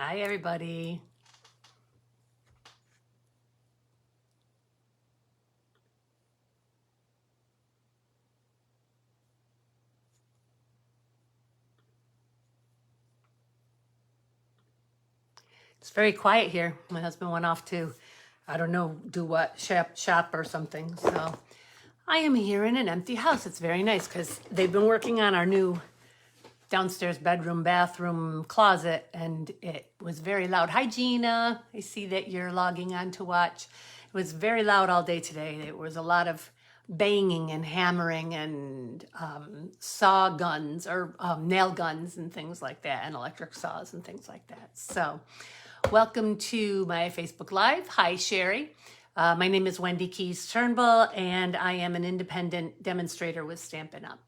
Hi, everybody. It's very quiet here. My husband went off to, I don't know, do what, shop or something. So I am here in an empty house. It's very nice because they've been working on our new downstairs bedroom, bathroom, closet, and it was very loud. Hi, Gina. I see that you're logging on to watch. It was very loud all day today. There was a lot of banging and hammering and saw guns or nail guns and things like that, and electric saws and things like that. So welcome to my Facebook Live. Hi, Sherry. My name is Wendy Keys Turnbull, and I am an independent demonstrator with Stampin' Up.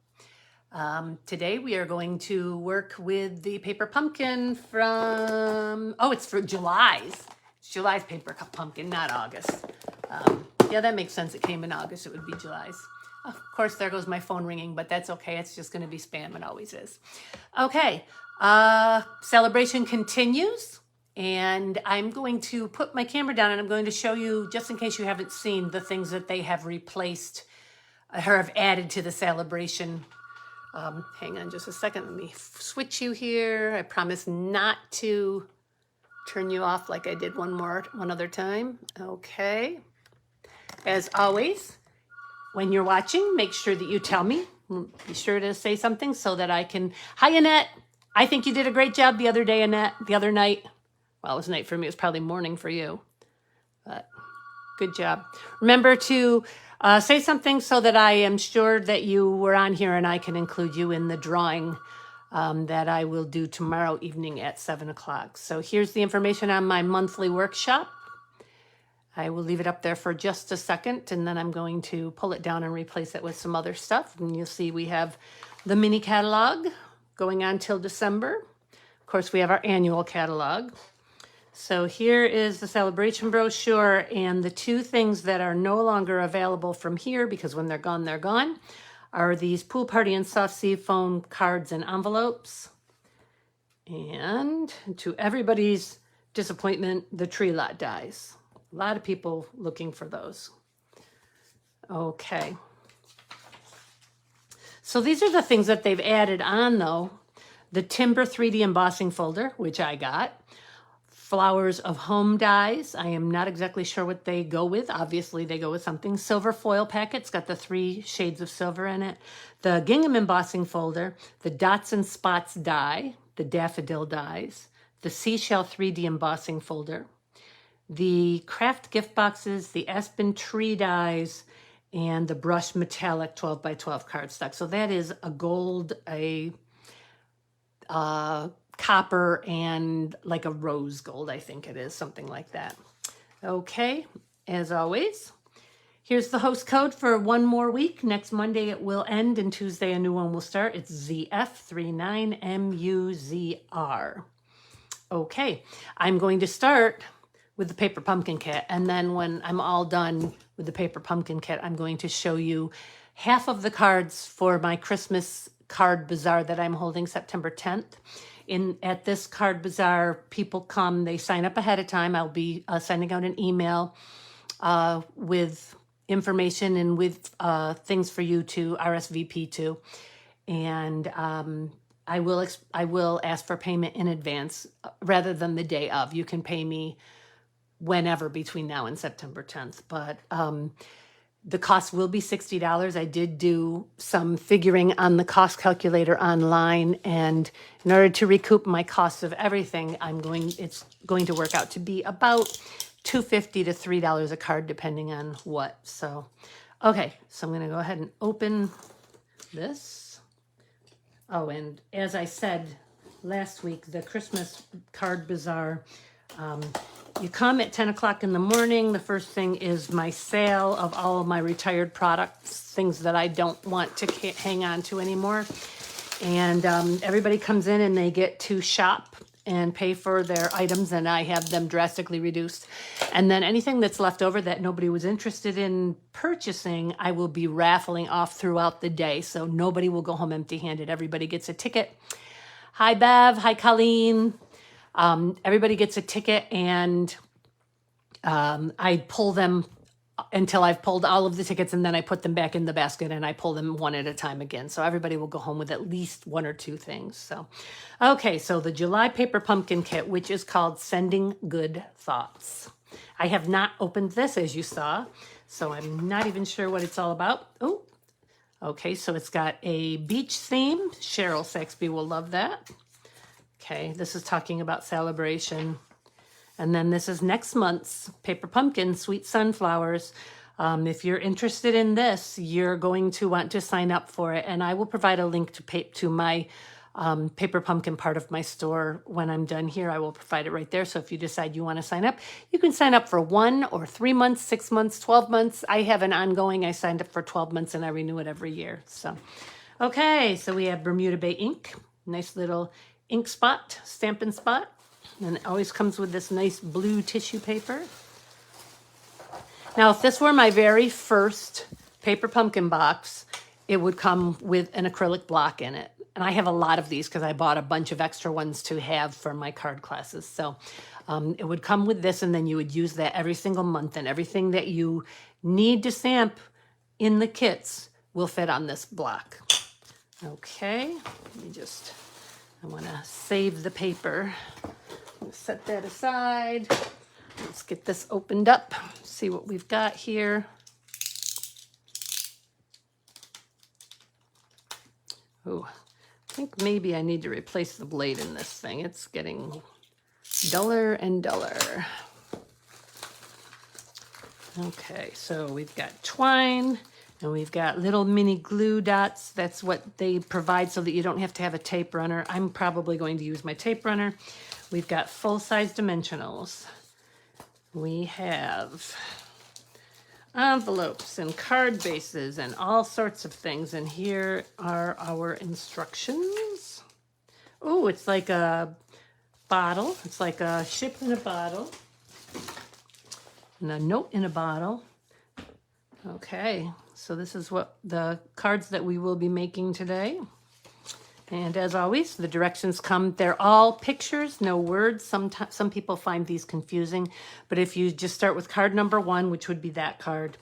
Today we are going to work with the paper pumpkin from, it's for July's. It's July's paper pumpkin, not August. Yeah, that makes sense. It came in August. It would be July's. Of course, there goes my phone ringing, but that's okay. It's just going to be spam. It always is. Okay. Celebration continues. And I'm going to put my camera down and I'm going to show you, just in case you haven't seen, the things that they have replaced or have added to the celebration. Hang on just a second. Let me switch you here. I promise not to turn you off like I did one other time. Okay. As always, when you're watching, make sure that you tell me. Be sure to say something so that I can. Hi, Annette. I think you did a great job the other day, Annette. The other night. Well, it was night for me. It was probably morning for you. But good job. Remember to say something so that I am sure that you were on here and I can include you in the drawing that I will do tomorrow evening at 7 o'clock. So here's the information on my monthly workshop. I will leave it up there for just a second, and then I'm going to pull it down and replace it with some other stuff. And you'll see we have the mini catalog going on till December. Of course, we have our annual catalog. So here is the celebration brochure, and the two things that are no longer available from here, because when they're gone, are these pool party and soft sea foam cards and envelopes. And to everybody's disappointment, the tree lot dies. A lot of people looking for those. Okay. So these are the things that they've added on, though. The Timber 3D embossing folder, which I got. Flowers of Home dies. I am not exactly sure what they go with. Obviously, they go with something. Silver foil packets, got the 3 shades of silver in it. The gingham embossing folder, the Dots and Spots die, the daffodil dies, the seashell 3D embossing folder, the craft gift boxes, the aspen tree dies, and the brush metallic 12 by 12 cardstock. So that is a gold, a copper, and like a rose gold, I think it is, something like that. Okay, as always, here's the host code for one more week. Next Monday it will end, and Tuesday a new one will start. It's ZF39MUZR. Okay, I'm going to start with the paper pumpkin kit, and then when I'm all done with the paper pumpkin kit, I'm going to show you half of the cards for my Christmas card bazaar that I'm holding September 10th. At this card bazaar, people come, they sign up ahead of time. I'll be sending out an email with information and with things for you to RSVP to. And I will ask for payment in advance rather than the day of. You can pay me whenever between now and September 10th. But the cost will be $60. I did do some figuring on the cost calculator online, and in order to recoup my costs of everything, it's going to work out to be about $2.50 to $3 a card, depending on what. So, okay, so I'm going to go ahead and open this. Oh, and as I said last week, the Christmas card bazaar, you come at 10 o'clock in the morning. The first thing is my sale of all of my retired products, things that I don't want to hang on to anymore. And everybody comes in and they get to shop and pay for their items, and I have them drastically reduced. And then anything that's left over that nobody was interested in purchasing, I will be raffling off throughout the day. So nobody will go home empty-handed. Everybody gets a ticket. Hi, Bev. Hi, Colleen. Everybody gets a ticket, and I pull them until I've pulled all of the tickets, and then I put them back in the basket and I pull them one at a time again. So everybody will go home with at least one or two things. So, okay, so the July paper pumpkin kit, which is called Sending Good Thoughts. I have not opened this, as you saw, so I'm not even sure what it's all about. Oh, okay, so it's got a beach theme. Cheryl Saxby will love that. Okay, this is talking about celebration. And then this is next month's Paper Pumpkin, Sweet Sunflowers. If you're interested in this, you're going to want to sign up for it. And I will provide a link to my Paper Pumpkin part of my store when I'm done here. I will provide it right there. So if you decide you want to sign up, you can sign up for 1 or 3 months, 6 months, 12 months. I have an ongoing. I signed up for 12 months and I renew it every year. So, okay, so we have Bermuda Bay ink. Nice little ink spot, stamping spot. And it always comes with this nice blue tissue paper. Now, if this were my very first Paper Pumpkin box, it would come with an acrylic block in it. And I have a lot of these because I bought a bunch of extra ones to have for my card classes. So it would come with this, and then you would use that every single month, and everything that you need to stamp in the kits will fit on this block. Okay, let me just, I want to save the paper. Set that aside. Let's get this opened up, see what we've got here. Oh, I think maybe I need to replace the blade in this thing. It's getting duller and duller. Okay, so we've got twine, and we've got little mini glue dots. That's what they provide so that you don't have to have a tape runner. I'm probably going to use my tape runner. We've got full-size dimensionals. We have envelopes and card bases and all sorts of things. And here are our instructions. Oh, it's like a bottle. It's like a ship in a bottle. And a note in a bottle. Okay, so this is what the cards that we will be making today. And as always, the directions come, they're all pictures, no words. Some people find these confusing, but if you just start with card number 1, which would be that card,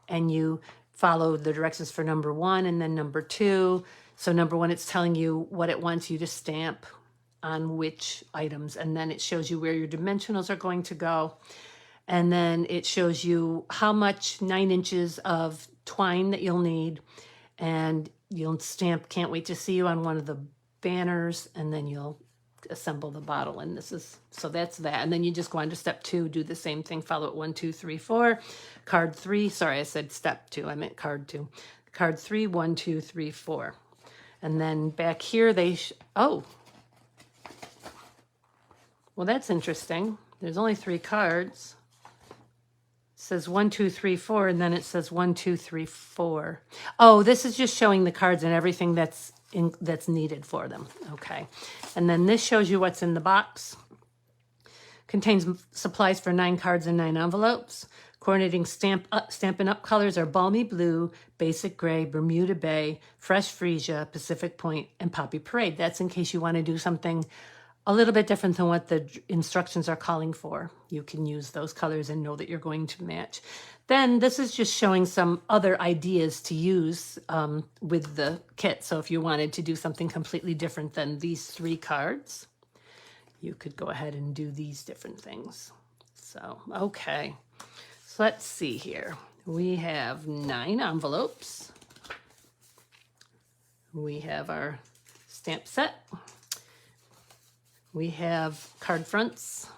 and you follow the directions for number 1 and then number 2. So number 1, it's telling you what it wants you to stamp on which items, and then it shows you where your dimensionals are going to go. And then it shows you how much 9 inches of twine that you'll need, and you'll stamp Can't Wait to See You on one of the banners, and then you'll assemble the bottle. And this is, so that's that. And then you just go on to step 2, do the same thing, follow it 1, 2, 3, 4. Card 3, sorry, I said step 2, I meant card 2. Card 3, 1, 2, 3, 4. And then back here they, oh, well, that's interesting. There's only 3 cards. It says 1, 2, 3, 4, and then it says 1, 2, 3, 4. Oh, this is just showing the cards and everything that's needed for them. Okay, and then this shows you what's in the box. Contains supplies for 9 cards and 9 envelopes. Coordinating Stampin' Up colors are Balmy Blue, Basic Gray, Bermuda Bay, Fresh Freesia, Pacific Point, and Poppy Parade. That's in case you want to do something a little bit different than what the instructions are calling for. You can use those colors and know that you're going to match. Then this is just showing some other ideas to use with the kit. So if you wanted to do something completely different than these 3 cards, you could go ahead and do these different things. So, okay. So let's see here. We have 9 envelopes. We have our stamp set. We have card fronts,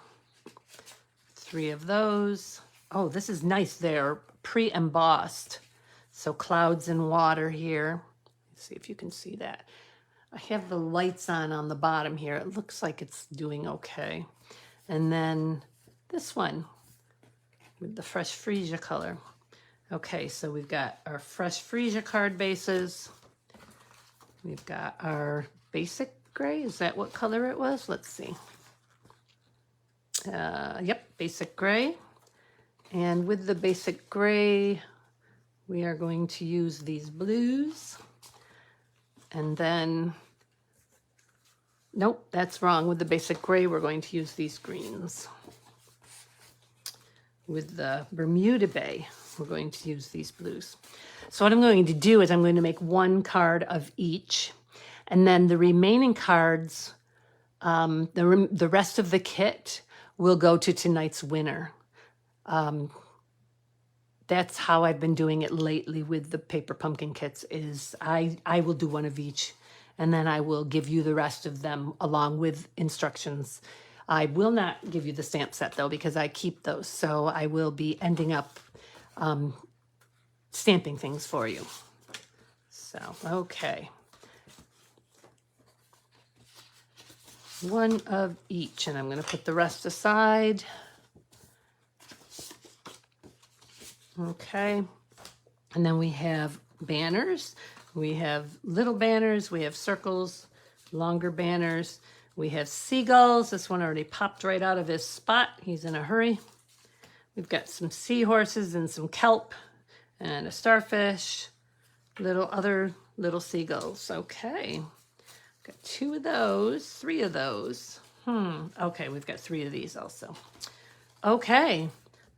3 of those. Oh, this is nice. They're pre-embossed. So clouds and water here. Let's see if you can see that. I have the lights on the bottom here. It looks like it's doing okay. And then this one with the Fresh Freesia color. Okay, so we've got our Fresh Freesia card bases. We've got our Basic Gray. Is that what color it was? Let's see. Yep, Basic Gray. And with the Basic Gray, we are going to use these blues. And then Nope, that's wrong. With the basic gray, we're going to use these greens. With the Bermuda Bay, we're going to use these blues. So what I'm going to do is I'm going to make one card of each, and then the remaining cards, the rest of the kit will go to tonight's winner. That's how I've been doing it lately with the paper pumpkin kits, is I will do one of each, and then I will give you the rest of them along with instructions. I will not give you the stamp set though, because I keep those. So I will be ending up stamping things for you. So, okay. One of each, and I'm going to put the rest aside. Okay. And then we have banners. We have little banners. We have circles, longer banners. We have seagulls. This one already popped right out of his spot. He's in a hurry. We've got some seahorses and some kelp and a starfish, other little seagulls. Okay. Got 2 of those, 3 of those. Okay, we've got 3 of these also. Okay,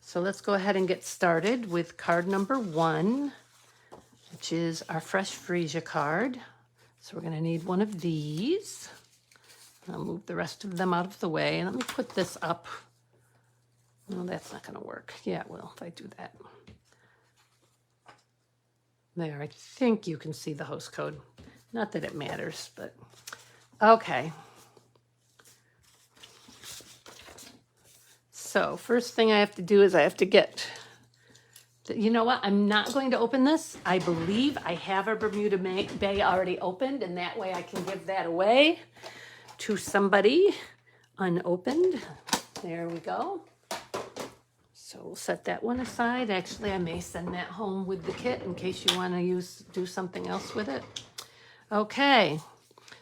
so let's go ahead and get started with card number 1, which is our Fresh Freesia card. So we're going to need one of these. I'll move the rest of them out of the way. And let me put this up. No, that's not going to work. Yeah, it will if I do that. There, I think you can see the host code. Not that it matters, but okay. So first thing I have to do is I have to get, you know what? I'm not going to open this. I believe I have a Bermuda Bay already opened, and that way I can give that away to somebody unopened. There we go. So we'll set that one aside. Actually, I may send that home with the kit in case you want to do something else with it. Okay,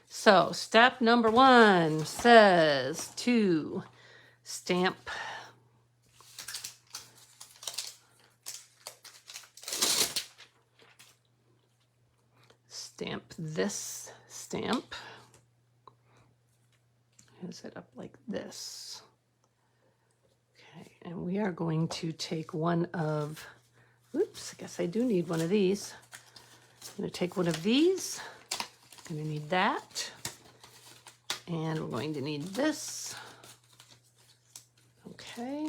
so step number 1 says to stamp this stamp. Is it up like this? Okay, and we are going to take one of, oops, I guess I do need one of these. I'm going to take one of these. I'm going to need that. And we're going to need this. Okay.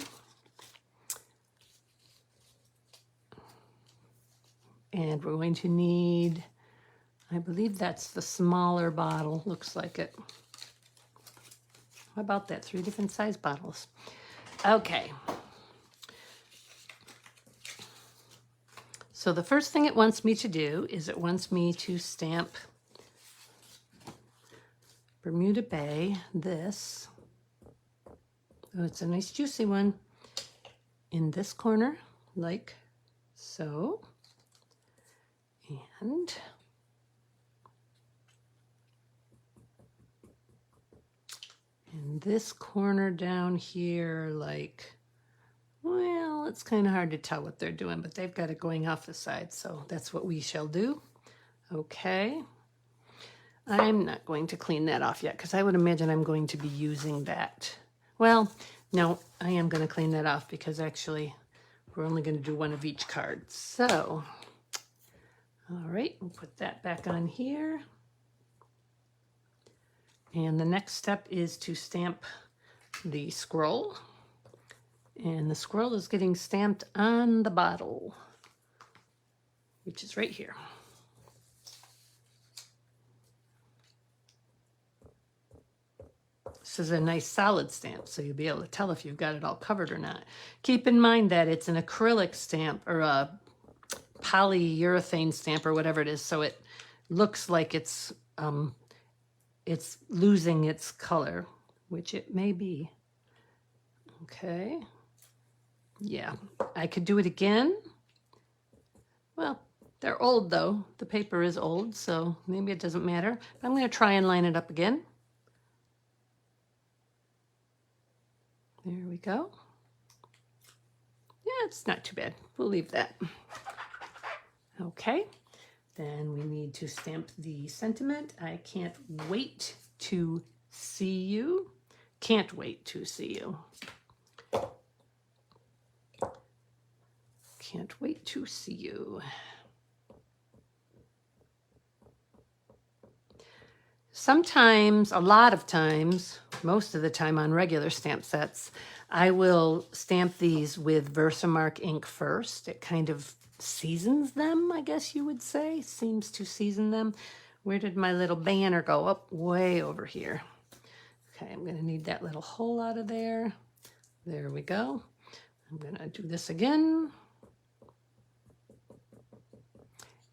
And we're going to need, I believe that's the smaller bottle, looks like it. How about that? 3 different size bottles. Okay. So the first thing it wants me to do is it wants me to stamp Bermuda Bay, this. Oh, it's a nice juicy one. In this corner, like so. And in this corner down here, like, well, it's kind of hard to tell what they're doing, but they've got it going off the side, so that's what we shall do. Okay. I'm not going to clean that off yet because I would imagine I'm going to be using that. Well, no, I am going to clean that off because actually we're only going to do one of each card. So, all right, we'll put that back on here. And the next step is to stamp the scroll. And the scroll is getting stamped on the bottle, which is right here. This is a nice solid stamp, so you'll be able to tell if you've got it all covered or not. Keep in mind that it's an acrylic stamp or a polyurethane stamp or whatever it is, so it looks like it's losing its color, which it may be. Okay. Yeah, I could do it again. Well, they're old though. The paper is old, so maybe it doesn't matter. But I'm going to try and line it up again. There we go. Yeah, it's not too bad. We'll leave that. Okay, then we need to stamp the sentiment. I can't wait to see you. Can't wait to see you. Can't wait to see you. Sometimes, a lot of times, most of the time on regular stamp sets, I will stamp these with Versamark ink first. It kind of seasons them, I guess you would say. Seems to season them. Where did my little banner go? Up way over here. Okay, I'm going to need that little hole out of there. There we go. I'm going to do this again.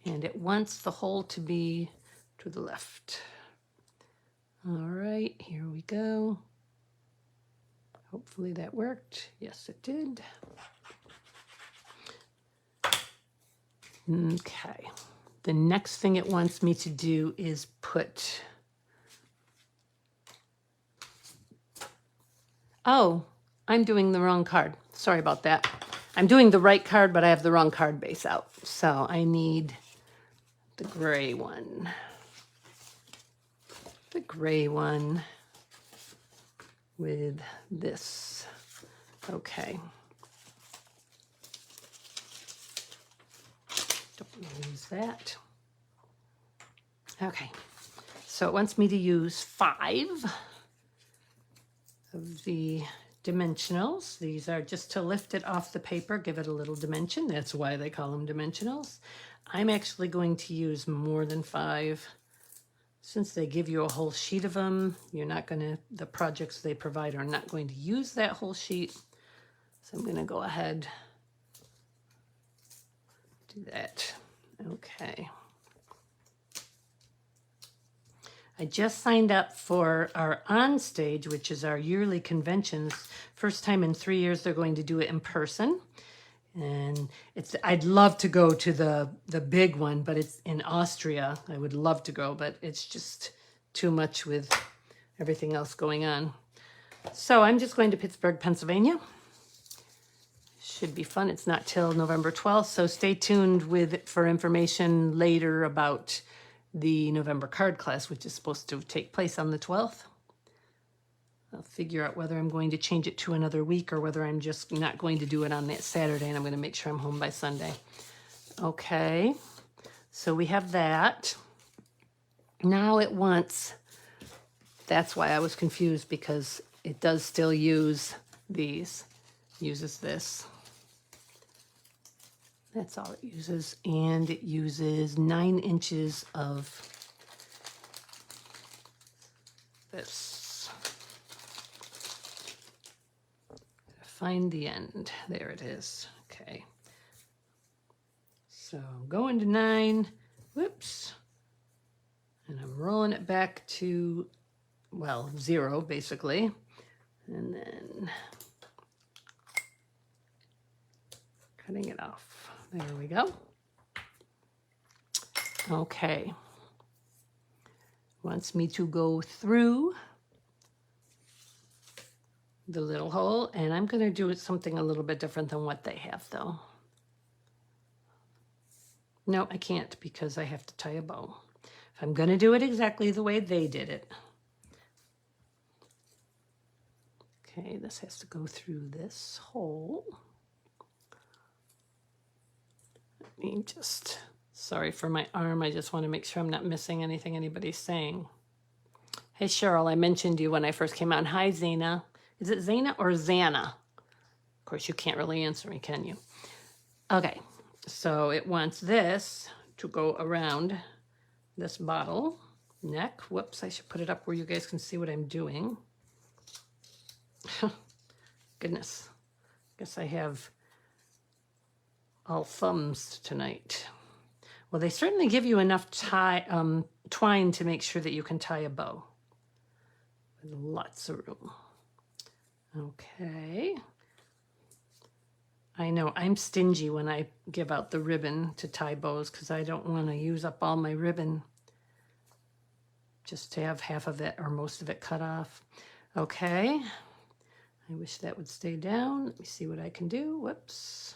And it wants the hole to be to the left. All right, here we go. Hopefully that worked. Yes, it did. Okay. The next thing it wants me to do is put... Oh, I'm doing the wrong card. Sorry about that. I'm doing the right card, but I have the wrong card base out. So I need the gray one. The gray one with this. Okay. Don't lose that. Okay. So it wants me to use 5 of the dimensionals. These are just to lift it off the paper, give it a little dimension. That's why they call them dimensionals. I'm actually going to use more than 5. Since they give you a whole sheet of them, you're not going to, the projects they provide are not going to use that whole sheet. So I'm going to go ahead, do that. Okay. I just signed up for our on stage, which is our yearly conventions. First time in 3 years they're going to do it in person. And I'd love to go to the big one, but it's in Austria. I would love to go, but it's just too much with everything else going on. So I'm just going to Pittsburgh, Pennsylvania. Should be fun. It's not till November 12th, so stay tuned for information later about the November card class, which is supposed to take place on the 12th. I'll figure out whether I'm going to change it to another week or whether I'm just not going to do it on that Saturday, and I'm going to make sure I'm home by Sunday. Okay, so we have that. Now it wants, that's why I was confused, because it does still use these, uses this. That's all it uses, and it uses 9 inches of this. Find the end. There it is. Okay. So I'm going to 9. Whoops. And I'm rolling it back to, well, 0 basically. And then cutting it off. There we go. Okay. Wants me to go through the little hole, and I'm going to do something a little bit different than what they have, though. No, I can't, because I have to tie a bow. If I'm going to do it exactly the way they did it. Okay, this has to go through this hole. Let me just, sorry for my arm, I just want to make sure I'm not missing anything anybody's saying. Hey, Cheryl, I mentioned you when I first came on. Hi, Zena. Is it Zena or Xana? Of course, you can't really answer me, can you? Okay, so it wants this to go around this bottle neck. Whoops, I should put it up where you guys can see what I'm doing. Goodness, guess I have all thumbs tonight. Well, they certainly give you enough twine to make sure that you can tie a bow. With lots of room. Okay. I know I'm stingy when I give out the ribbon to tie bows because I don't want to use up all my ribbon just to have half of it or most of it cut off. Okay. I wish that would stay down. Let me see what I can do. Whoops.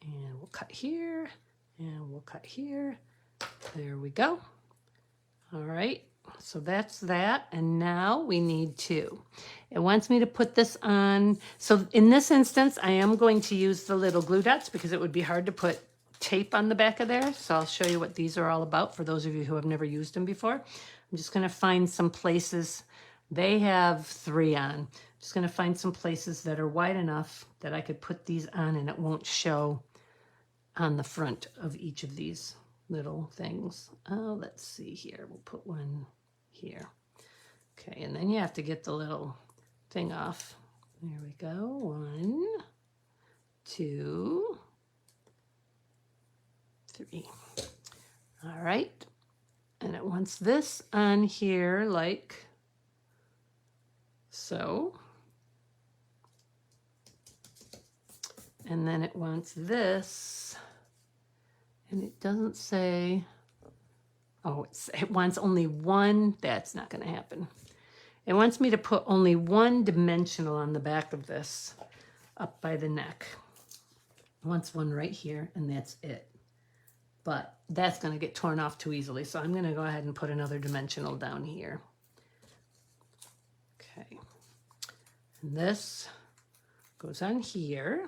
And we'll cut here and we'll cut here. There we go. All right. So that's that. And now we need to, it wants me to put this on. So in this instance, I am going to use the little glue dots because it would be hard to put tape on the back of there. So I'll show you what these are all about for those of you who have never used them before. I'm just going to find some places. They have 3 on. I'm just going to find some places that are wide enough that I could put these on and it won't show on the front of each of these little things. Oh, let's see here. We'll put one here. Okay, and then you have to get the little thing off. There we go. 1, 2, 3. All right. And it wants this on here like so. And then it wants this, and it doesn't say, oh, it wants only one. That's not going to happen. It wants me to put only one dimensional on the back of this up by the neck. It wants one right here, and that's it. But that's going to get torn off too easily, so I'm going to go ahead and put another dimensional down here. Okay. And this goes on here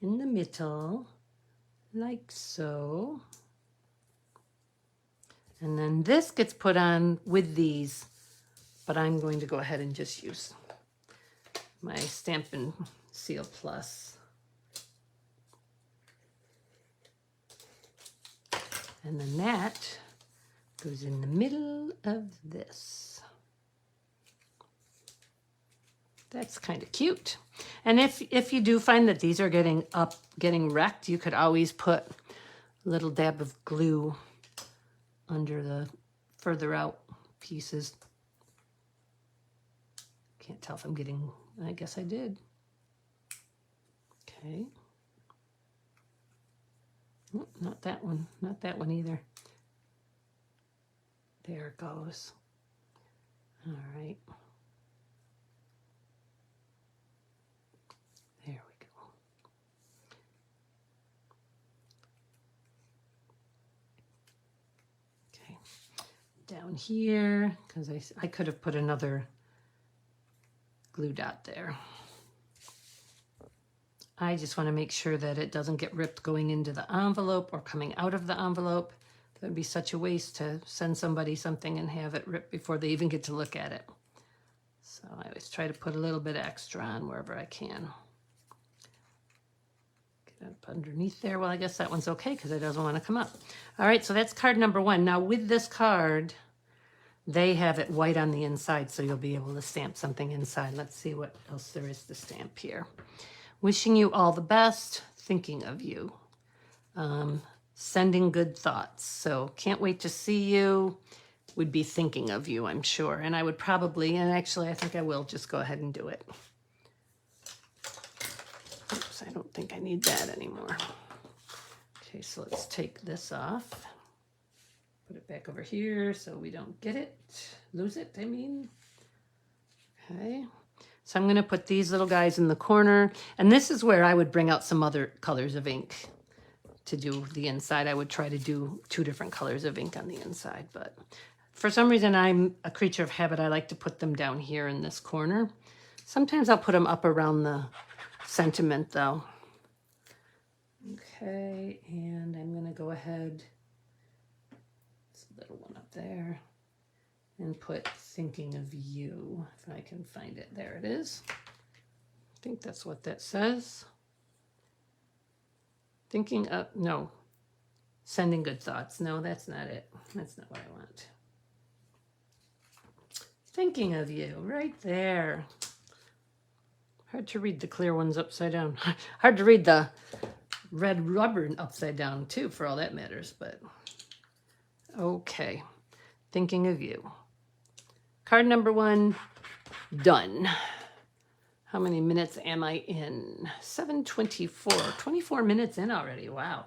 in the middle, like so. And then this gets put on with these, but I'm going to go ahead and just use my Stampin' Seal Plus. And then that goes in the middle of this. That's kind of cute. And if you do find that these are getting wrecked, you could always put a little dab of glue under the further out pieces. Can't tell if I'm getting, I guess I did. Okay. Oh, not that one, not that one either. There it goes. All right. There we go. Okay. Down here, because I could have put another glue dot there. I just want to make sure that it doesn't get ripped going into the envelope or coming out of the envelope. That would be such a waste to send somebody something and have it ripped before they even get to look at it. So I always try to put a little bit extra on wherever I can. Get up underneath there. Well, I guess that one's okay because it doesn't want to come up. All right, so that's card number 1. Now with this card, they have it white on the inside, so you'll be able to stamp something inside. Let's see what else there is to stamp here. Wishing you all the best, thinking of you. Sending good thoughts. So can't wait to see you. Would be thinking of you, I'm sure. And I would probably, and actually I think I will just go ahead and do it. Oops, I don't think I need that anymore. Okay, so let's take this off. Put it back over here so we don't get it, lose it, I mean. Okay. So I'm going to put these little guys in the corner. And this is where I would bring out some other colors of ink to do the inside. I would try to do 2 different colors of ink on the inside. But for some reason, I'm a creature of habit. I like to put them down here in this corner. Sometimes I'll put them up around the sentiment, though. Okay, and I'm going to go ahead. This little one up there. And put thinking of you, if I can find it. There it is. I think that's what that says. Thinking of, no. Sending good thoughts. No, that's not it. That's not what I want. Thinking of you, right there. Hard to read the clear ones upside down. Hard to read the red rubber upside down too, for all that matters, but okay. Thinking of you. Card number 1, done. How many minutes am I in? 7:24, 24 minutes in already, wow.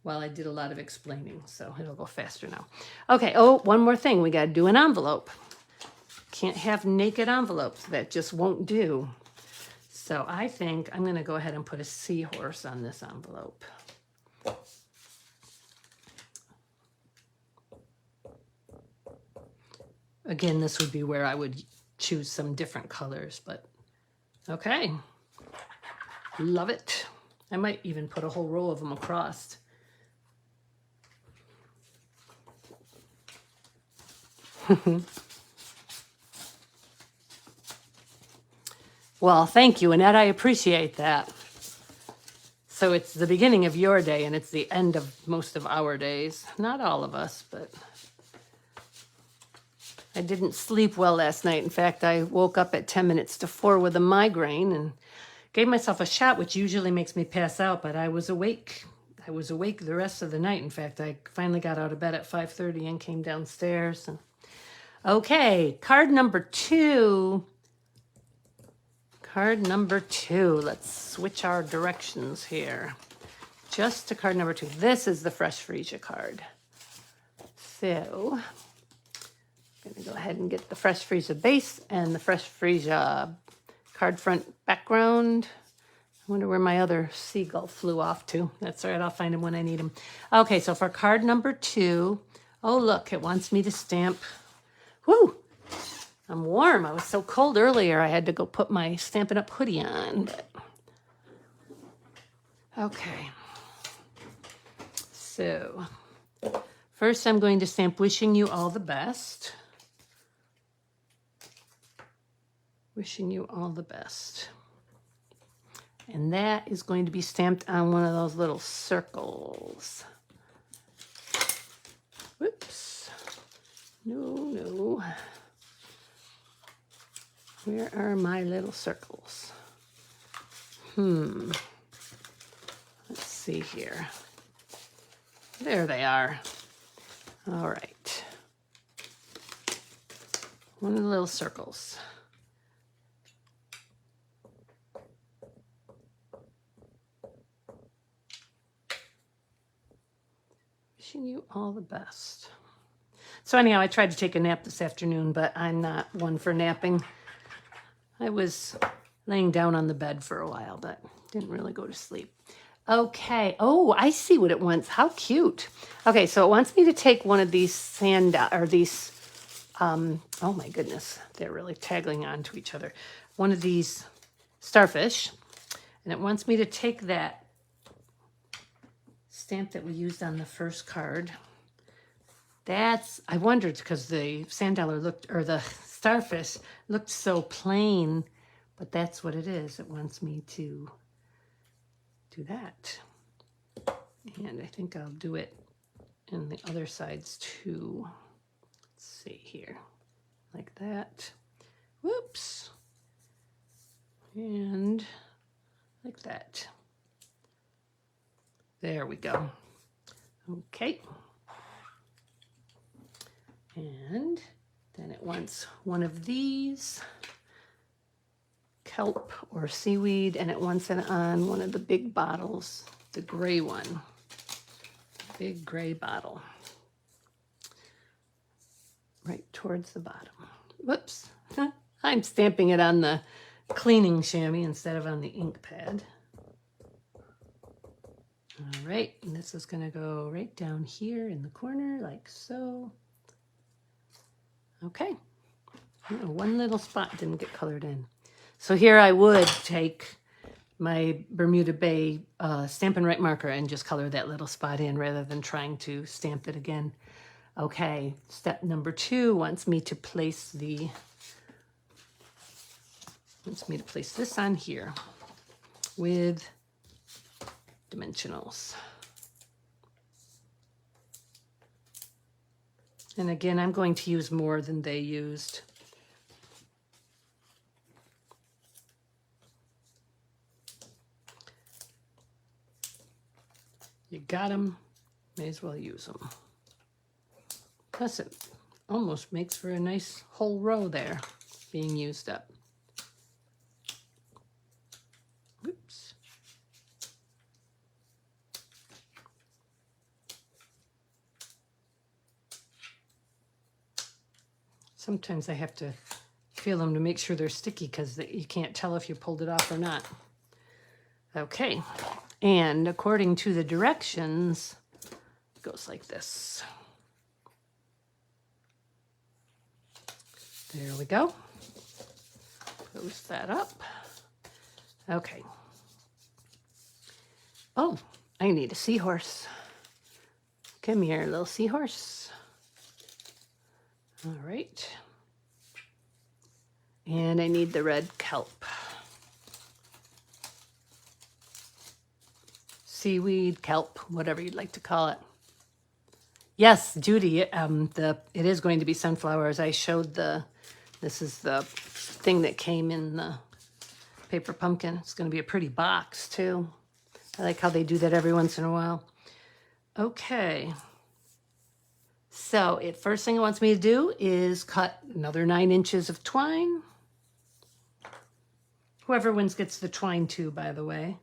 Well, I did a lot of explaining, so it'll go faster now. Okay, oh, one more thing, we gotta do an envelope. Can't have naked envelopes, that just won't do. So I think I'm gonna go ahead and put a seahorse on this envelope. Again, this would be where I would choose some different colors, but okay. Love it. I might even put a whole row of them across. Well, thank you, Annette. I appreciate that. So it's the beginning of your day and it's the end of most of our days. Not all of us, but I didn't sleep well last night. In fact, I woke up at 10 minutes to 4 with a migraine and gave myself a shot, which usually makes me pass out, but I was awake. I was awake the rest of the night. In fact, I finally got out of bed at 5:30 and came downstairs. Okay, card number 2. Card number 2. Let's switch our directions here. Just to card number 2. This is the Fresh Freesia card. So I'm going to go ahead and get the Fresh Freesia base and the Fresh Freesia card front background. I wonder where my other seagull flew off to. That's all right, I'll find him when I need him. Okay, so for card number 2, oh look, it wants me to stamp. Whoo! I'm warm. I was so cold earlier, I had to go put my Stampin' Up! Hoodie on. But... okay. So, first I'm going to stamp Wishing You All the Best. Wishing you all the best. And that is going to be stamped on one of those little circles. Whoops. No. Where are my little circles? Let's see here. There they are. All right. One of the little circles. Wishing you all the best. So anyhow, I tried to take a nap this afternoon, but I'm not one for napping. I was laying down on the bed for a while, but didn't really go to sleep. Okay. Oh, I see what it wants. How cute. Okay, so it wants me to take one of these oh my goodness, they're really tagging onto each other. One of these starfish, and it wants me to take that stamp that we used on the first card. I wondered because the sand dollar the starfish looked so plain, but that's what it is. It wants me to do that. And I think I'll do it in the other sides too. Let's see here, like that. Whoops. And like that. There we go. Okay. And then it wants one of these, kelp or seaweed, and it wants it on one of the big bottles, the gray one, big gray bottle, right towards the bottom. Whoops, I'm stamping it on the cleaning chamois instead of on the ink pad. All right, and this is gonna go right down here in the corner like so. Okay, one little spot didn't get colored in. So here I would take my Bermuda Bay Stampin' Right marker and just color that little spot in rather than trying to stamp it again. Okay, step number 2 wants me to place this on here with dimensionals. And again, I'm going to use more than they used. You got them, may as well use them. Plus it almost makes for a nice whole row there being used up. Oops. Sometimes I have to feel them to make sure they're sticky because you can't tell if you pulled it off or not. Okay, and according to the directions, it goes like this. There we go. Post that up. Okay. Oh, I need a seahorse. Come here, little seahorse. All right. And I need the red kelp. Seaweed, kelp, whatever you'd like to call it. Yes, Judy, it is going to be sunflowers. I showed this is the thing that came in the paper pumpkin. It's going to be a pretty box too. I like how they do that every once in a while. Okay. So first thing it wants me to do is cut another 9 inches of twine. Whoever wins gets the twine too, by the way.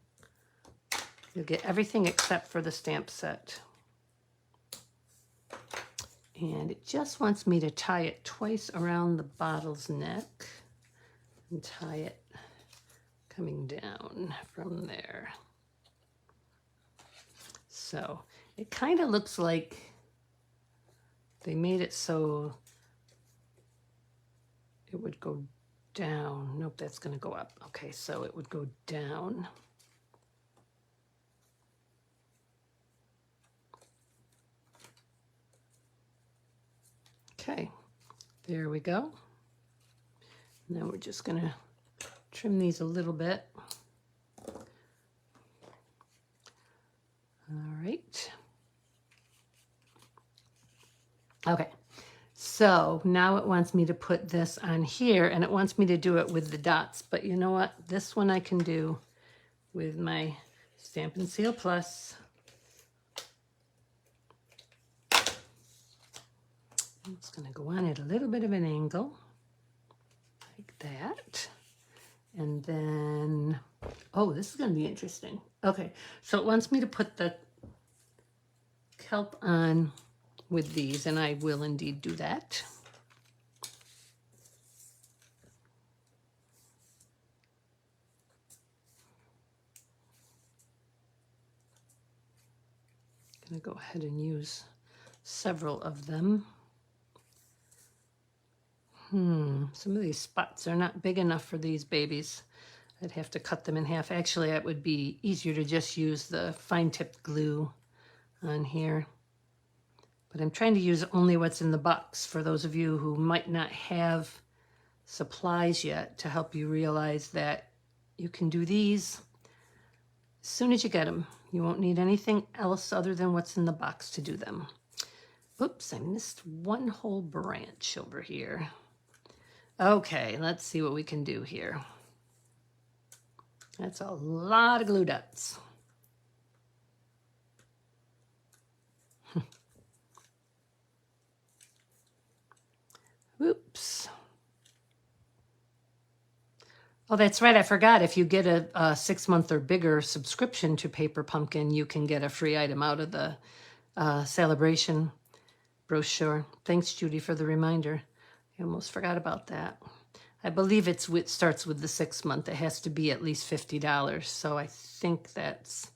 You'll get everything except for the stamp set. And it just wants me to tie it twice around the bottle's neck and tie it coming down from there. So it kind of looks like they made it so it would go down. Nope, that's going to go up. Okay, so it would go down. Okay, there we go. Now we're just going to trim these a little bit. All right. Okay, so now it wants me to put this on here, and it wants me to do it with the dots. But you know what? This one I can do with my Stampin' Seal Plus. It's going to go on at a little bit of an angle, like that. And then, oh, this is going to be interesting. Okay, so it wants me to put the kelp on with these, and I will indeed do that. I'm going to go ahead and use several of them. Some of these spots are not big enough for these babies. I'd have to cut them in half. Actually, it would be easier to just use the fine-tipped glue on here. But I'm trying to use only what's in the box for those of you who might not have supplies yet, to help you realize that you can do these as soon as you get them. You won't need anything else other than what's in the box to do them. Oops, I missed one whole branch over here. Okay, let's see what we can do here. That's a lot of glue dots. Oops. Oh, that's right. I forgot. If you get a 6-month or bigger subscription to Paper Pumpkin, you can get a free item out of the celebration brochure. Thanks, Judy, for the reminder. I almost forgot about that. I believe it starts with the 6-month. It has to be at least $50. So I think that's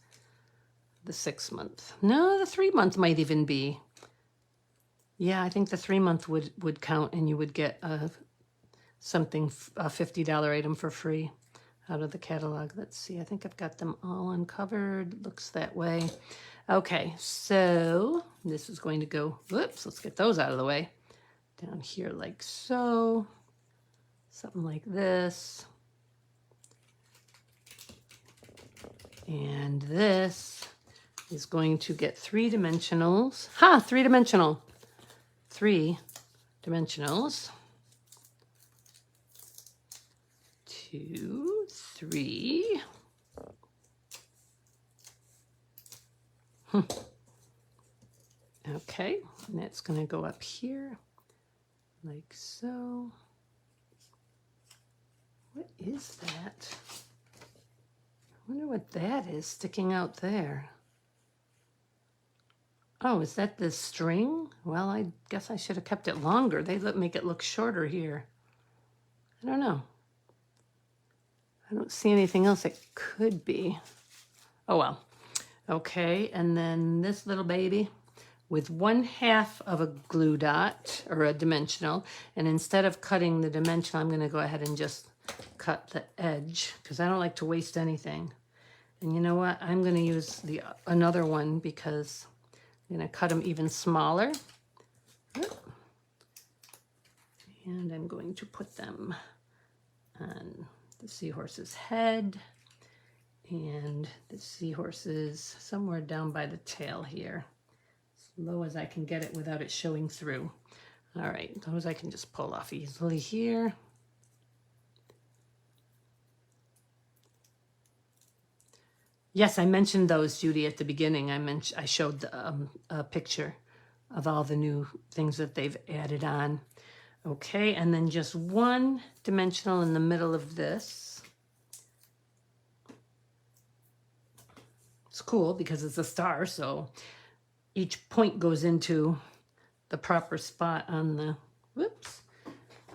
the 6-month. No, the 3-month might even be. Yeah, I think the 3-month would count, and you would get a $50 item for free out of the catalog. Let's see. I think I've got them all uncovered. Looks that way. Okay, so this is going to go, whoops, let's get those out of the way. Down here like so, something like this. And this is going to get 3 dimensionals. Ha, 3-dimensional. 3 dimensionals. 2, 3. Okay, and that's going to go up here like so. What is that? I wonder what that is sticking out there. Oh, is that the string? Well, I guess I should have kept it longer. They make it look shorter here. I don't know. I don't see anything else it could be. Oh, well. Okay, and then this little baby. with 1/2 of a glue dot or a dimensional. And instead of cutting the dimensional, I'm going to go ahead and just cut the edge because I don't like to waste anything. And you know what? I'm going to use another one because I'm going to cut them even smaller. And I'm going to put them on the seahorse's head and the seahorse's somewhere down by the tail here. As low as I can get it without it showing through. All right, those I can just pull off easily here. Yes, I mentioned those, Judy, at the beginning. I showed a picture of all the new things that they've added on. Okay, and then just one dimensional in the middle of this. It's cool because it's a star, so each point goes into the proper spot on the,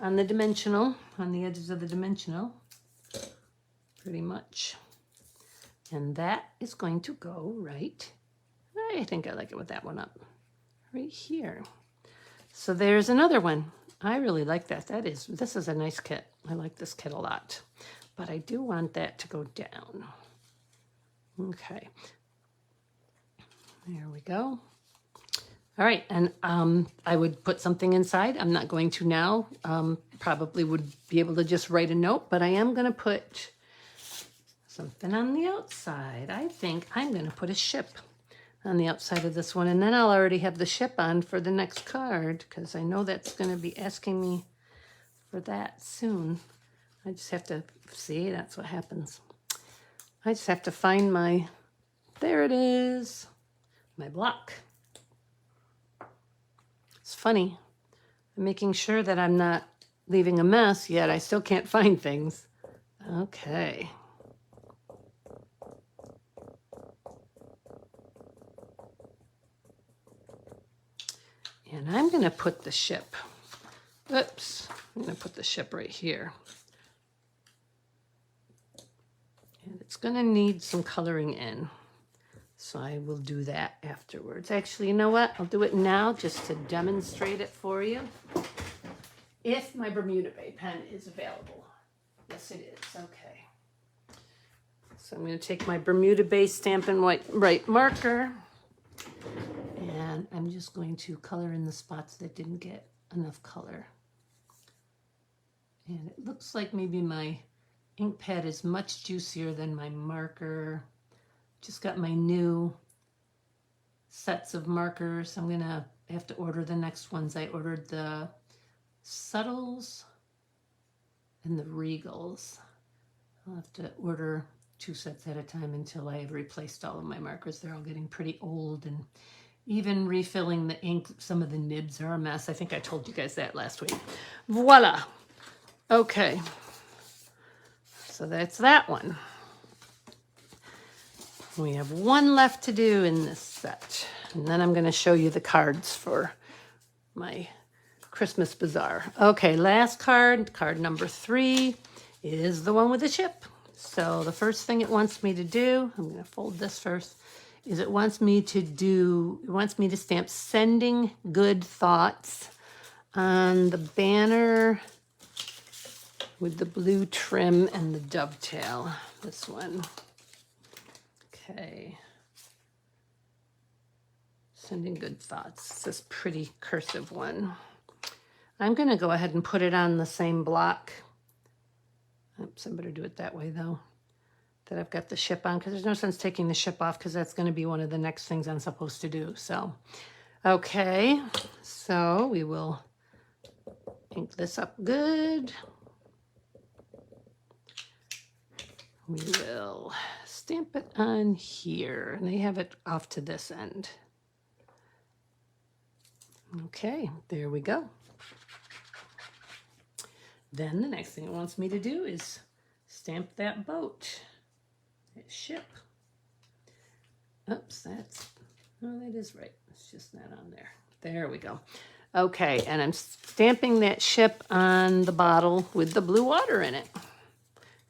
on the dimensional, on the edges of the dimensional, pretty much. And that is going to go right, I think I like it with that one up, right here. So there's another one. I really like that. This is a nice kit. I like this kit a lot, but I do want that to go down. Okay, there we go. All right, and I would put something inside. I'm not going to now. Probably would be able to just write a note, but I am going to put something on the outside. I think I'm going to put a ship on the outside of this one, and then I'll already have the ship on for the next card because I know that's going to be asking me for that soon. I just have to see, that's what happens. I just have to find my, there it is, my block. It's funny. I'm making sure that I'm not leaving a mess, yet I still can't find things. Okay. And I'm going to put the ship, oops, I'm going to put the ship right here. And it's going to need some coloring in. So I will do that afterwards. Actually, you know what? I'll do it now just to demonstrate it for you. If my Bermuda Bay pen is available. Yes, it is. Okay. So I'm going to take my Bermuda Bay Stampin' Right marker. And I'm just going to color in the spots that didn't get enough color. And it looks like maybe my ink pad is much juicier than my marker. Just got my new sets of markers. I'm gonna have to order the next ones. I ordered the Subtles and the Regals. I'll have to order 2 sets at a time until I have replaced all of my markers. They're all getting pretty old, and even refilling the ink, some of the nibs are a mess. I think I told you guys that last week. Voila. Okay. So that's that one. We have one left to do in this set. And then I'm going to show you the cards for my Christmas Bazaar. Okay, last card, card number 3, is the one with the ship. So the first thing it wants me to do, I'm going to fold this first, is it wants me to stamp sending good thoughts on the banner with the blue trim and the dovetail, this one. Okay. Sending good thoughts. It's this pretty cursive one. I'm going to go ahead and put it on the same block. Oops, I better do it that way though, that I've got the ship on, because there's no sense taking the ship off because that's going to be one of the next things I'm supposed to do. So, okay, so we will ink this up good. We will stamp it on here, and they have it off to this end. Okay, there we go. Then the next thing it wants me to do is stamp that boat, that ship. Oops, that is right. It's just not on there. There we go. Okay, and I'm stamping that ship on the bottle with the blue water in it.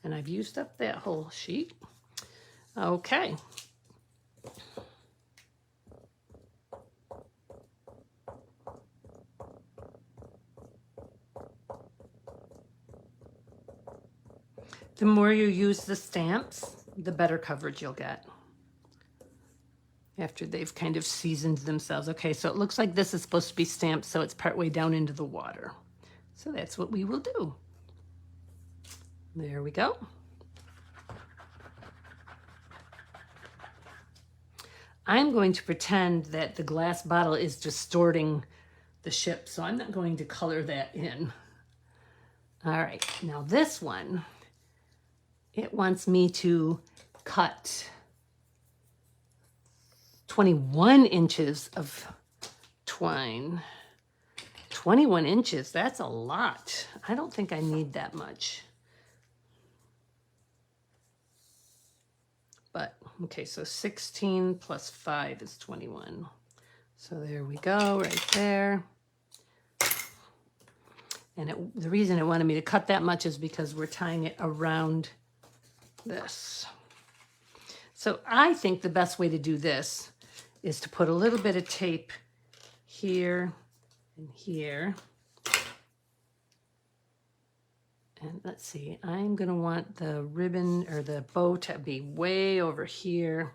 And I've used up that whole sheet. Okay. The more you use the stamps, the better coverage you'll get after they've kind of seasoned themselves. Okay, so it looks like this is supposed to be stamped, so it's partway down into the water. So that's what we will do. There we go. I'm going to pretend that the glass bottle is distorting the ship, so I'm not going to color that in. All right, now this one, it wants me to cut 21 inches of twine. 21 inches, that's a lot. I don't think I need that much. But, okay, so 16 plus 5 is 21. So there we go, right there. And the reason it wanted me to cut that much is because we're tying it around this. So I think the best way to do this is to put a little bit of tape here and here. And let's see, I'm gonna want the ribbon or the bow to be way over here.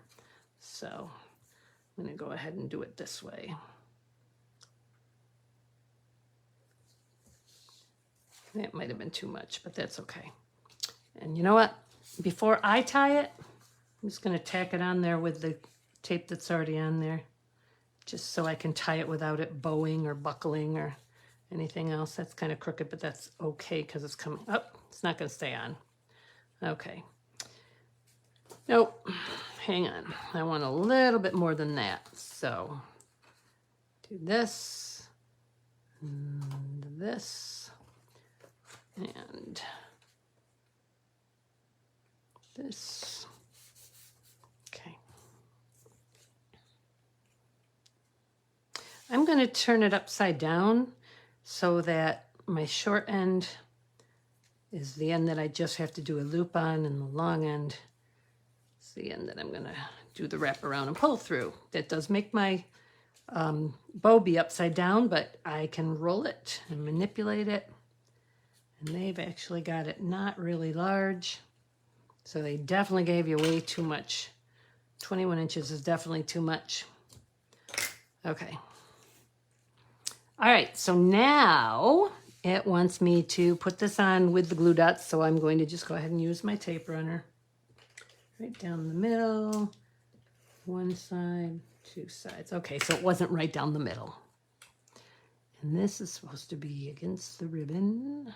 So I'm gonna go ahead and do it this way. That might have been too much, but that's okay. And you know what? Before I tie it, I'm just gonna tack it on there with the tape that's already on there, just so I can tie it without it bowing or buckling or anything else. That's kind of crooked, but that's okay because it's coming up. It's not going to stay on. Okay. Nope. Hang on. I want a little bit more than that. So do this and this and this. Okay. I'm going to turn it upside down so that my short end is the end that I just have to do a loop on, and the long end is the end that I'm going to do the wrap around and pull through. That does make my bow be upside down, but I can roll it and manipulate it. And they've actually got it not really large, so they definitely gave you way too much. 21 inches is definitely too much. Okay. All right, so now it wants me to put this on with the glue dots, so I'm going to just go ahead and use my tape runner. Right down the middle, one side, two sides. Okay, so it wasn't right down the middle. And this is supposed to be against the ribbon.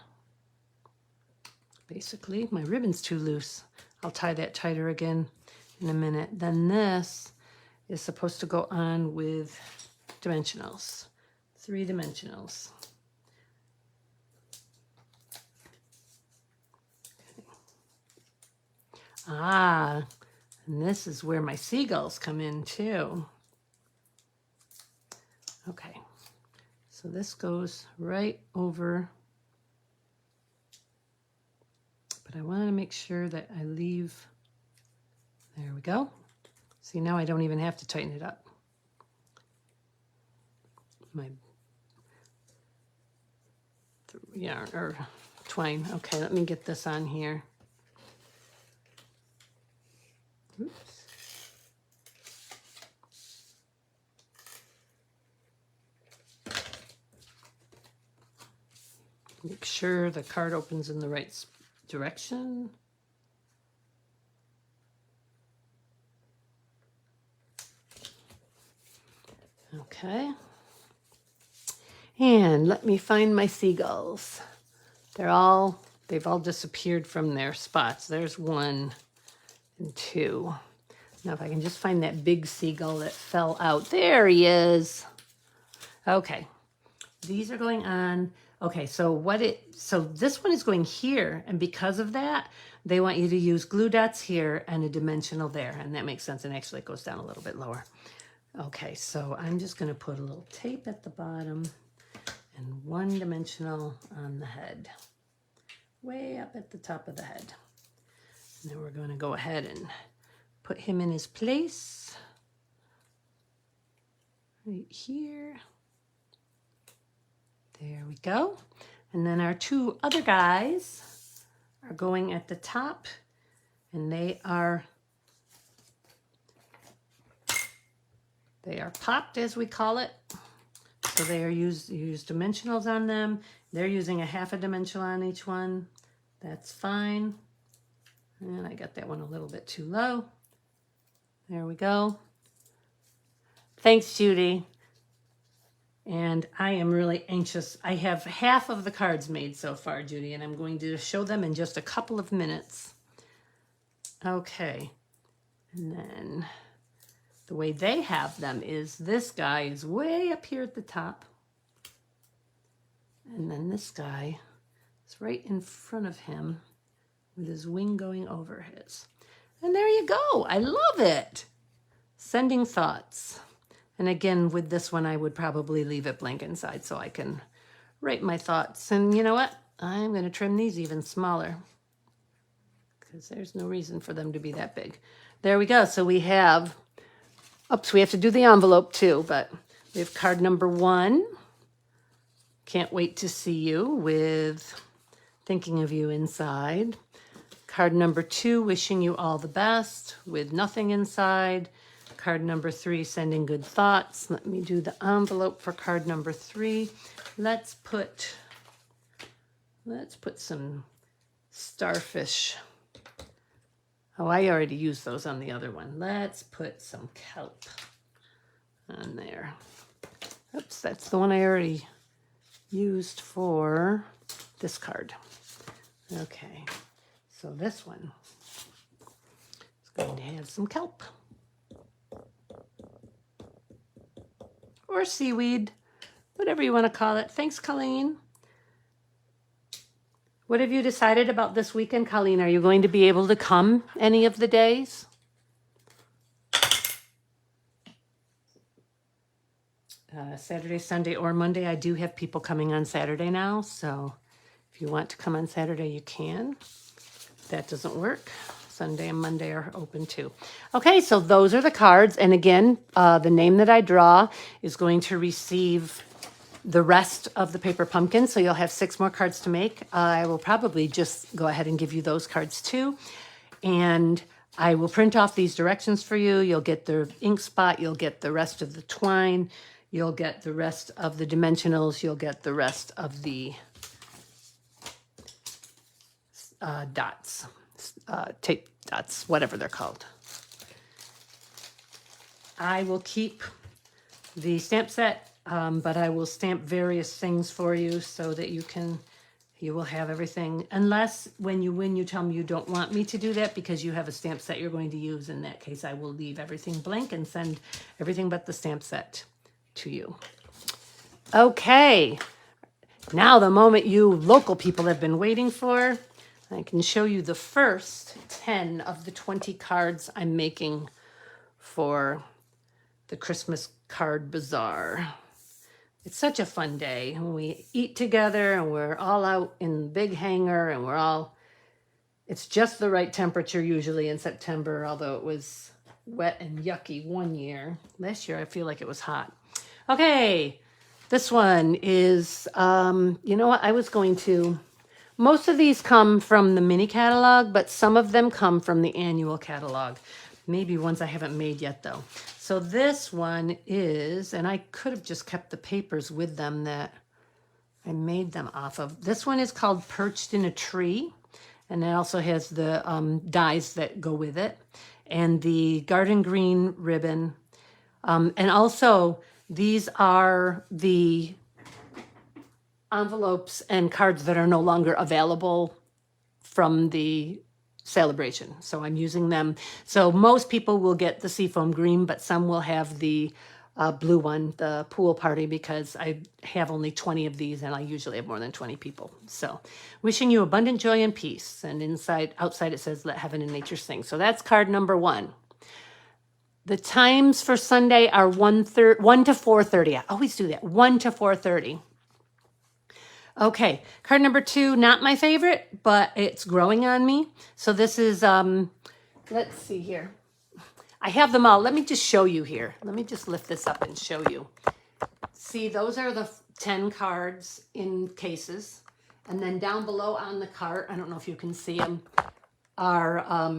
Basically, my ribbon's too loose. I'll tie that tighter again in a minute. Then this is supposed to go on with dimensionals. 3 dimensionals. Okay. Ah, and this is where my seagulls come in too. Okay, so this goes right over, but I want to make sure that I leave, there we go. See, now I don't even have to tighten it up. My yarn or twine. Okay, let me get this on here. Oops. Make sure the card opens in the right direction. Okay. And let me find my seagulls. They've all disappeared from their spots. There's 1 and 2. Now if I can just find that big seagull that fell out. There he is. Okay. These are going on. Okay, so this one is going here, and because of that, they want you to use glue dots here and a dimensional there, and that makes sense, and actually it goes down a little bit lower. Okay, so I'm just going to put a little tape at the bottom and 1 dimensional on the head, way up at the top of the head. And then we're going to go ahead and put him in his place right here. There we go. And then our 2 other guys are going at the top, and they are popped, as we call it. So they are used, you use dimensionals on them. They're using a half a dimensional on each one. That's fine. And I got that one a little bit too low. There we go. Thanks, Judy. And I am really anxious. I have half of the cards made so far, Judy, and I'm going to show them in just a couple of minutes. Okay. And then the way they have them is this guy is way up here at the top. And then this guy is right in front of him with his wing going over his. And there you go. I love it. Sending thoughts. And again, with this one, I would probably leave it blank inside so I can write my thoughts. And you know what? I'm going to trim these even smaller because there's no reason for them to be that big. There we go. So we have, oops, we have to do the envelope too, but we have card number 1. Can't wait to see you, with thinking of you inside. Card number 2, wishing you all the best, with nothing inside. Card number 3, sending good thoughts. Let me do the envelope for card number 3. Let's put some starfish. Oh, I already used those on the other one. Let's put some kelp on there. Oops, that's the one I already used for this card. Okay, so this one is going to have some kelp. Or seaweed, whatever you want to call it. Thanks, Colleen. What have you decided about this weekend, Colleen? Are you going to be able to come any of the days? Saturday, Sunday, or Monday. I do have people coming on Saturday now, so if you want to come on Saturday, you can. If that doesn't work, Sunday and Monday are open too. Okay, so those are the cards. And again, the name that I draw is going to receive the rest of the paper pumpkin. So you'll have 6 more cards to make. I will probably just go ahead and give you those cards too. And I will print off these directions for you. You'll get the ink spot. You'll get the rest of the twine. You'll get the rest of the dimensionals. You'll get the rest of the dots, tape dots, whatever they're called. I will keep the stamp set, but I will stamp various things for you so that you will have everything. Unless when you tell me you don't want me to do that because you have a stamp set you're going to use. In that case, I will leave everything blank and send everything but the stamp set to you. Okay, now the moment you local people have been waiting for. I can show you the first 10 of the 20 cards I'm making for the Christmas card bazaar. It's such a fun day. We eat together and we're all out in the big hangar and it's just the right temperature usually in September, although it was wet and yucky one year. Last year I feel like it was hot. Okay, this one is, you know what, most of these come from the mini catalog, but some of them come from the annual catalog. Maybe ones I haven't made yet though. So this one is, and I could have just kept the papers with them that I made them off of. This one is called Perched in a Tree, and it also has the dies that go with it, and the garden green ribbon. And also, these are the envelopes and cards that are no longer available from the celebration. So I'm using them. So most people will get the seafoam green, but some will have the blue one, the pool party, because I have only 20 of these and I usually have more than 20 people. So wishing you abundant joy and peace. And outside it says, let heaven and nature sing. So that's card number 1. The times for Sunday are 1 to 4:30. I always do that, 1 to 4:30. Okay, card number 2, not my favorite, but it's growing on me. So this is, let's see here. I have them all. Let me just show you here. Let me just lift this up and show you. See, those are the 10 cards in cases. And then down below on the cart, I don't know if you can see them, are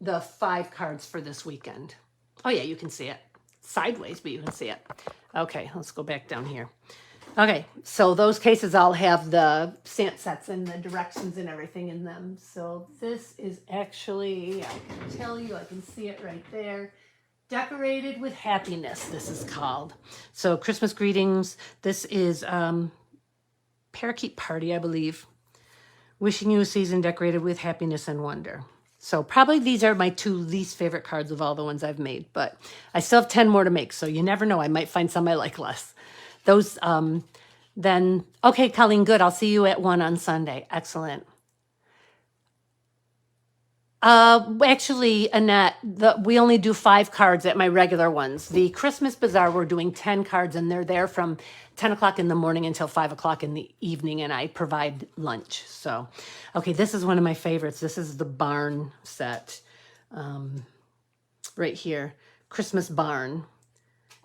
the 5 cards for this weekend. Oh yeah, you can see it. Sideways, but you can see it. Okay, let's go back down here. Okay, so those cases all have the stamp sets and the directions and everything in them. So this is actually, I can tell you, I can see it right there. Decorated with Happiness, this is called. So Christmas greetings. This is Parakeet Party, I believe. Wishing you a season decorated with happiness and wonder. So probably these are my 2 least favorite cards of all the ones I've made, but I still have 10 more to make, so you never know. I might find some I like less. Those, then, okay, Colleen, good. I'll see you at 1 on Sunday. Excellent. Actually, Annette, we only do 5 cards at my regular ones. The Christmas Bazaar, we're doing 10 cards, and they're there from 10 o'clock in the morning until 5 o'clock in the evening, and I provide lunch. So, okay, this is one of my favorites. This is the barn set right here, Christmas barn.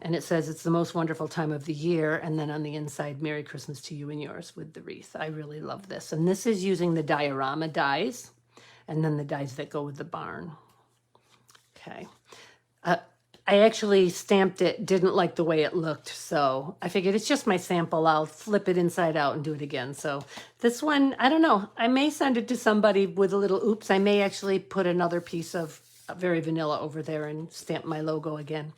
And it says it's the most wonderful time of the year. And then on the inside, Merry Christmas to you and yours with the wreath. I really love this. And this is using the diorama dies and then the dies that go with the barn. Okay. I actually stamped it, didn't like the way it looked. So I figured it's just my sample. I'll flip it inside out and do it again. So this one, I don't know. I may send it to somebody with a little oops. I may actually put another piece of very vanilla over there and stamp my logo again.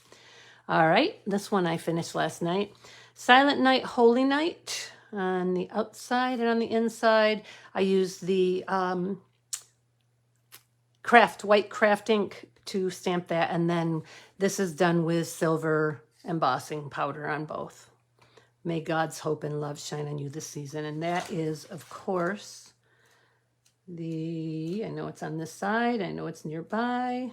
All right, this one I finished last night. Silent Night, Holy Night on the outside, and on the inside, I used the white craft ink to stamp that, and then this is done with silver embossing powder on both. May God's hope and love shine on you this season. And that is, of course, I know it's on this side, I know it's nearby,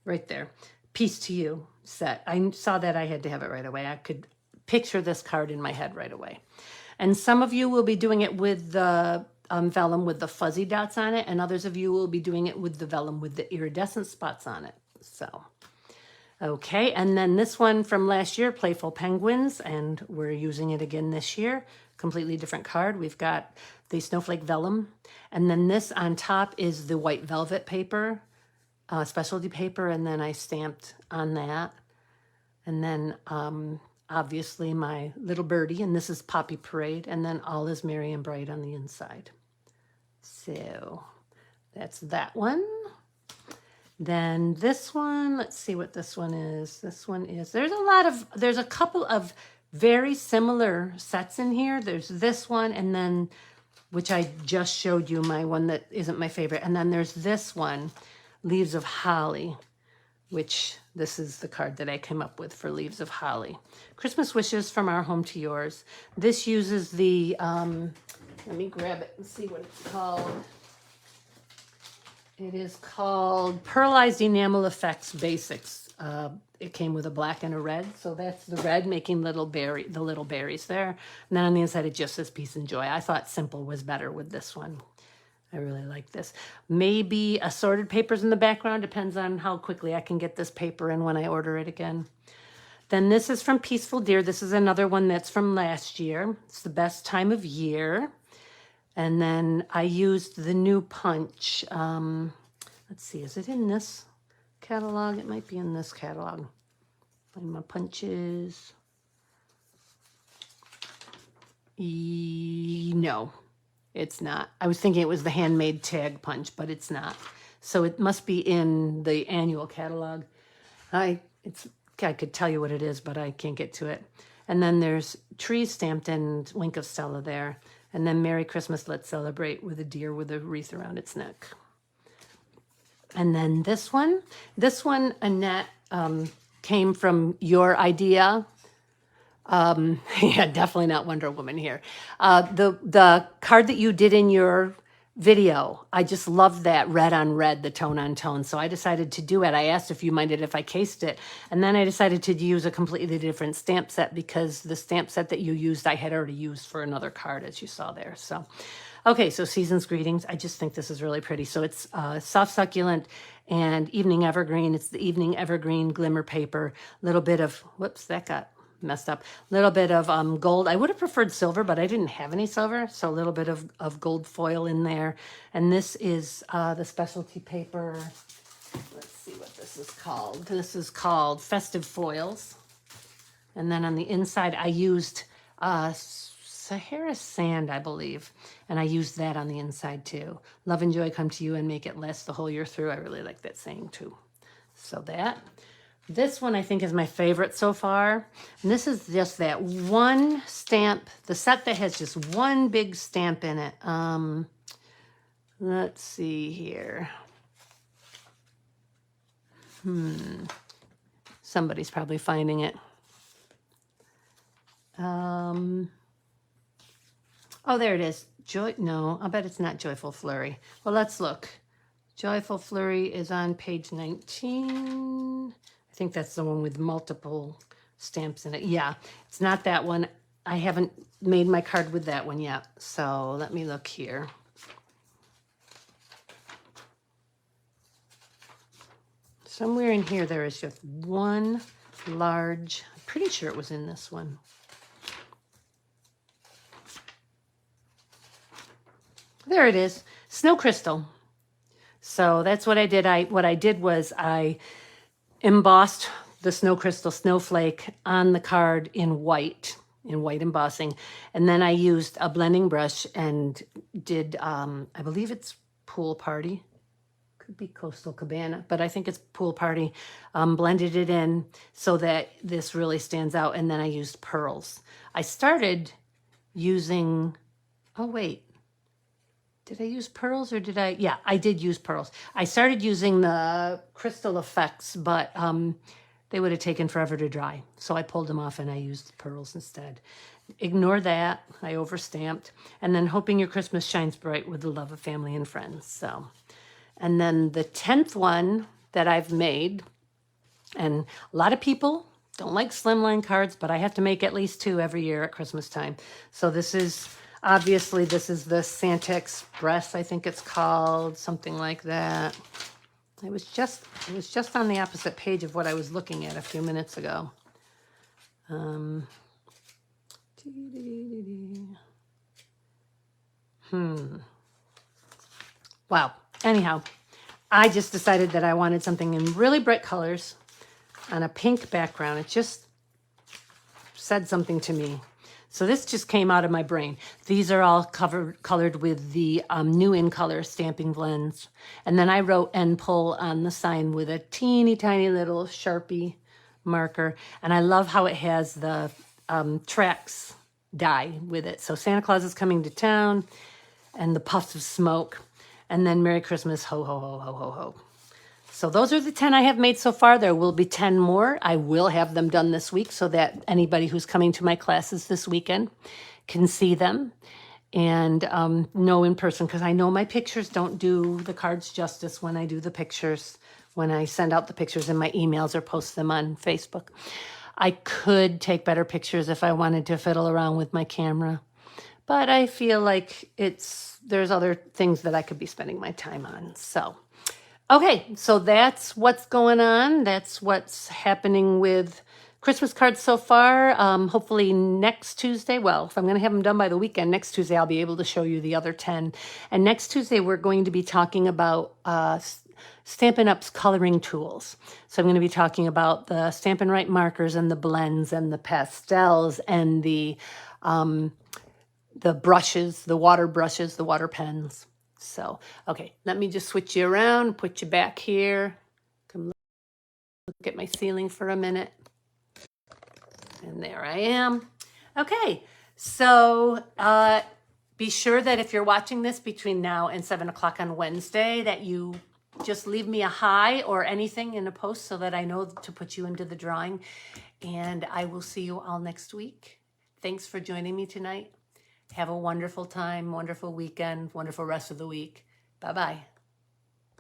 right there. Peace to You set. I saw that I had to have it right away. I could picture this card in my head right away. And some of you will be doing it with the vellum with the fuzzy dots on it, and others of you will be doing it with the vellum with the iridescent spots on it. So, okay, and then this one from last year, Playful Penguins, and we're using it again this year. Completely different card. We've got the snowflake vellum, and then this on top is the white velvet paper, specialty paper, and then I stamped on that. And then obviously my little birdie, and this is Poppy Parade, and then All is Merry and Bright on the inside. So that's that one. Then this one, let's see what this one is. This one is, there's a couple of very similar sets in here. There's this one, and then, which I just showed you, my one that isn't my favorite. And then there's this one, Leaves of Holly, which this is the card that I came up with for Leaves of Holly. Christmas Wishes from Our Home to Yours. This uses the, let me grab it and see what it's called. It is called Pearlized Enamel Effects Basics. It came with a black and a red, so that's the red making the little berries there. And then on the inside it just says Peace and Joy. I thought simple was better with this one. I really like this. Maybe assorted papers in the background. Depends on how quickly I can get this paper in when I order it again. Then this is from Peaceful Deer. This is another one that's from last year. It's the best time of year. And then I used the new punch. Let's see, is it in this catalog? It might be in this catalog. Find my punches. No. It's not. I was thinking it was the handmade tag punch, but it's not. So it must be in the annual catalog. I could tell you what it is, but I can't get to it. And then there's trees stamped in Wink of Stella there. And then Merry Christmas, Let's Celebrate with a deer with a wreath around its neck. And then this one, Annette, came from your idea. Yeah, definitely not Wonder Woman here. The card that you did in your video, I just loved that red on red, the tone on tone. So I decided to do it. I asked if you minded if I cased it. And then I decided to use a completely different stamp set because the stamp set that you used, I had already used for another card, as you saw there. So, okay, so Season's Greetings. I just think this is really pretty. So it's Soft Succulent and Evening Evergreen. It's the Evening Evergreen Glimmer paper. A little bit of, whoops, that got messed up. A little bit of gold. I would have preferred silver, but I didn't have any silver, so a little bit of gold foil in there. And this is the specialty paper. Let's see what this is called. This is called Festive Foils. And then on the inside, I used Sahara sand, I believe. And I used that on the inside too. Love and joy come to you and make it last the whole year through. I really like that saying too. So that. This one I think is my favorite so far. And this is just that one stamp, the set that has just one big stamp in it. Let's see here. Somebody's probably finding it. Oh, there it is. No, I bet it's not Joyful Flurry. Well, let's look. Joyful Flurry is on page 19. I think that's the one with multiple stamps in it. Yeah, it's not that one. I haven't made my card with that one yet. So let me look here. Somewhere in here there is just one large, I'm pretty sure it was in this one. There it is, Snow Crystal. So that's what I did. What I did was I embossed the Snow Crystal snowflake on the card in white embossing. And then I used a blending brush and did, I believe it's Pool Party. Could be Coastal Cabana, but I think it's Pool Party. Blended it in so that this really stands out. And then I used pearls. I started using, oh wait. Did I use pearls or did I? Yeah, I did use pearls. I started using the Crystal Effects, but they would have taken forever to dry. So I pulled them off and I used the pearls instead. Ignore that. I overstamped. And then hoping your Christmas shines bright with the love of family and friends. So, and then the 10th one that I've made, and a lot of people don't like slimline cards, but I have to make at least 2 every year at Christmas time. So this is... Obviously, this is the Santa Express, I think it's called, something like that. It was just on the opposite page of what I was looking at a few minutes ago. Wow. Anyhow, I just decided that I wanted something in really bright colors on a pink background. It just said something to me. So this just came out of my brain. These are all colored with the New In Color stamping blends. And then I wrote End Pull on the sign with a teeny tiny little Sharpie marker. And I love how it has the tracks die with it. So Santa Claus is coming to town and the puffs of smoke. And then Merry Christmas, ho, ho, ho, ho, ho, ho. So those are the 10 I have made so far. There will be 10 more. I will have them done this week so that anybody who's coming to my classes this weekend can see them and know in person, because I know my pictures don't do the cards justice when I do the pictures, when I send out the pictures in my emails or post them on Facebook. I could take better pictures if I wanted to fiddle around with my camera, but I feel like there's other things that I could be spending my time on. So okay, so that's what's going on. That's what's happening with Christmas cards so far. Hopefully next Tuesday, well, if I'm going to have them done by the weekend, next Tuesday I'll be able to show you the other 10. And next Tuesday we're going to be talking about Stampin' Up's coloring tools. So I'm going to be talking about the Stampin' Right markers and the blends and the pastels and the brushes, the water pens. So, okay, let me just switch you around, put you back here. Come look at my ceiling for a minute. And there I am. Okay, so be sure that if you're watching this between now and 7 o'clock on Wednesday, that you just leave me a hi or anything in a post so that I know to put you into the drawing. And I will see you all next week. Thanks for joining me tonight. Have a wonderful time, wonderful weekend, wonderful rest of the week. Bye-bye.